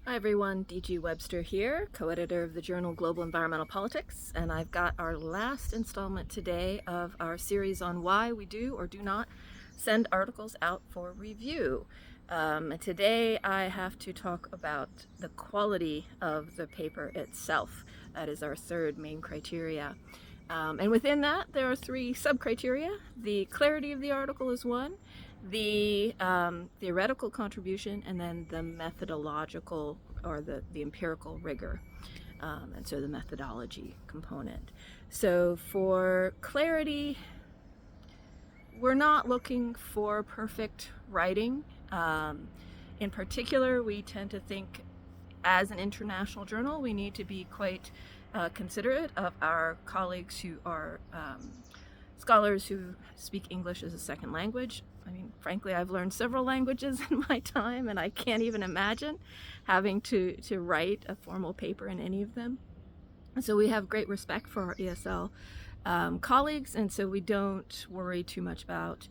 Hi everyone, D.G. Webster here, co-editor of the journal Global Environmental Politics, and I've got our last installment today of our series on why we do or do not send articles out for review. Today I have to talk about the quality of the paper itself. That is our third main criteria. And within that, there are three sub-criteria. The clarity of the article is one, the theoretical contribution, and then the methodological or the empirical rigor. And so the methodology component. So for clarity, we're not looking for perfect writing. In particular, we tend to think as an international journal, we need to be quite considerate of our colleagues who are scholars who speak English as a second language. I mean, frankly, I've learned several languages in my time, and I can't even imagine having to write a formal paper in any of them. So we have great respect for our ESL colleagues, and so we don't worry too much about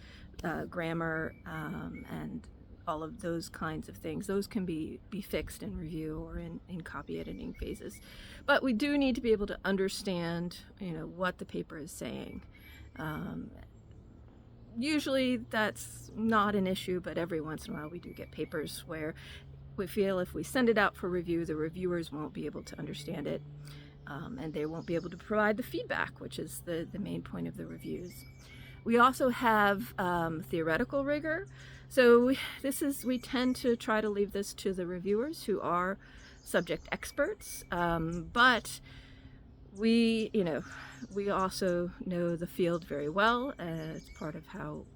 grammar and all of those kinds of things. Those can be fixed in review or in copy editing phases. But we do need to be able to understand, what the paper is saying. Usually that's not an issue, but every once in a while we do get papers where we feel if we send it out for review, the reviewers won't be able to understand it, and they won't be able to provide the feedback, which is the main point of the reviews. We also have theoretical rigor. So we tend to try to leave this to the reviewers who are subject experts, but we also know the field very well. It's part of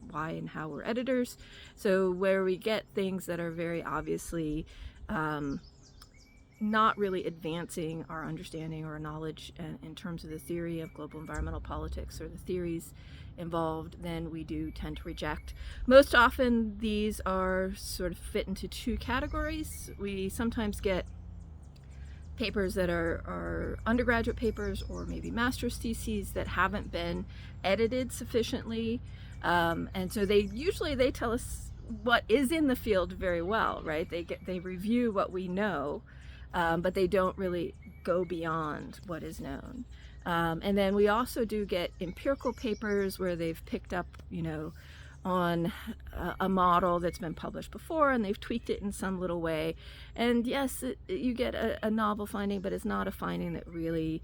why and how we're editors. So where we get things that are very obviously not really advancing our understanding or knowledge in terms of the theory of global environmental politics or the theories involved, then we do tend to reject. Most often these are sort of fit into two categories. We sometimes get papers that are undergraduate papers or maybe master's theses that haven't been edited sufficiently, and so they tell us what is in the field very well, right? They review what we know, but they don't really go beyond what is known. And then we also do get empirical papers where they've picked up, on a model that's been published before and they've tweaked it in some little way. And yes, you get a novel finding, but it's not a finding that really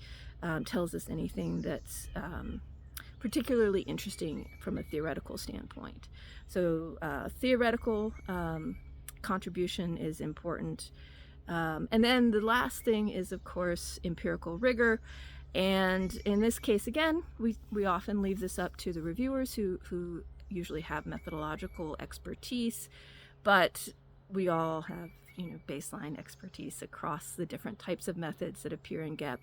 tells us anything that's particularly interesting from a theoretical standpoint. So theoretical contribution is important. And then the last thing is, of course, empirical rigor. And in this case, again, we often leave this up to the reviewers who usually have methodological expertise, but we all have baseline expertise across the different types of methods that appear in GEP.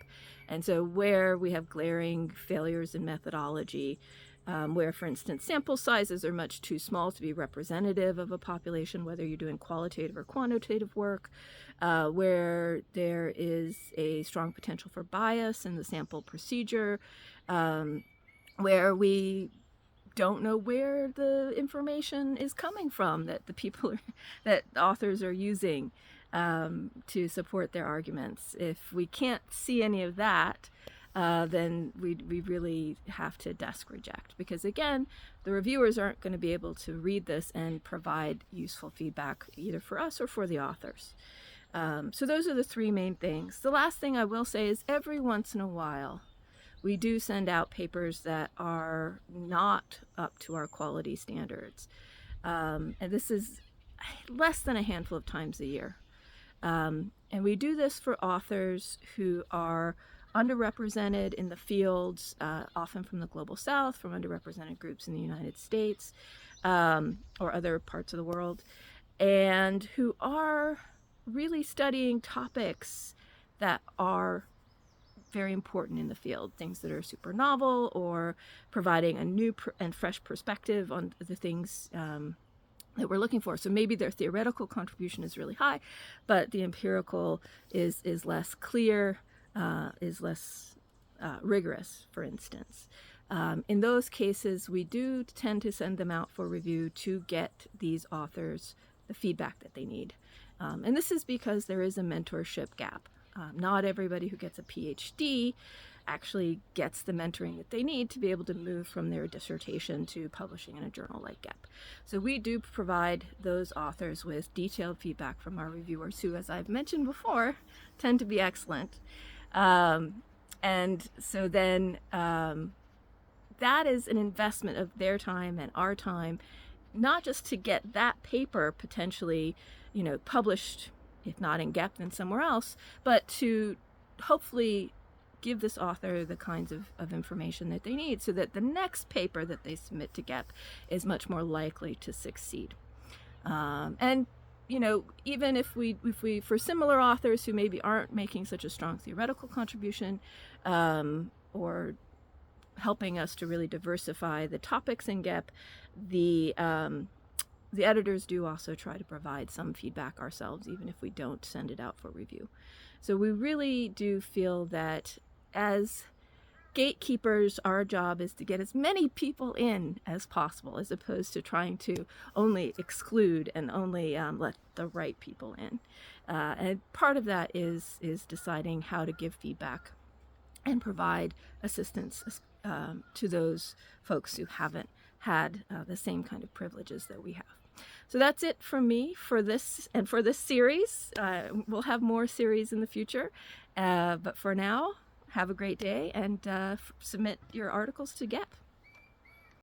And so where we have glaring failures in methodology, where, for instance, sample sizes are much too small to be representative of a population, whether you're doing qualitative or quantitative work, where there is a strong potential for bias in the sample procedure, where we don't know where the information is coming from that that authors are using to support their arguments. If we can't see any of that, then we really have to desk reject, because again, the reviewers aren't going to be able to read this and provide useful feedback either for us or for the authors. So those are the three main things. The last thing I will say is every once in a while we do send out papers that are not up to our quality standards. And this is less than a handful of times a year. And we do this for authors who are underrepresented in the fields, often from the Global South, from underrepresented groups in the United States, or other parts of the world, and who are really studying topics that are very important in the field, things that are super novel or providing a new and fresh perspective on the things that we're looking for. So maybe their theoretical contribution is really high, but the empirical is less clear, is less rigorous, for instance. In those cases, we do tend to send them out for review to get these authors the feedback that they need. And this is because there is a mentorship gap. Not everybody who gets a PhD actually gets the mentoring that they need to be able to move from their dissertation to publishing in a journal like GEP. So we do provide those authors with detailed feedback from our reviewers who, as I've mentioned before, tend to be excellent. And so then that is an investment of their time and our time, not just to get that paper potentially, published, if not in GEP, then somewhere else, but to hopefully give this author the kinds of information that they need so that the next paper that they submit to GEP is much more likely to succeed. And even if we for similar authors who maybe aren't making such a strong theoretical contribution, or helping us to really diversify the topics in GEP, the editors do also try to provide some feedback ourselves, even if we don't send it out for review. So we really do feel that as gatekeepers, our job is to get as many people in as possible, as opposed to trying to only exclude and only let the right people in. And part of that is deciding how to give feedback and provide assistance to those folks who haven't had the same kind of privileges that we have. So that's it from me for this and for this series. We'll have more series in the future, but for now, have a great day and submit your articles to GEP.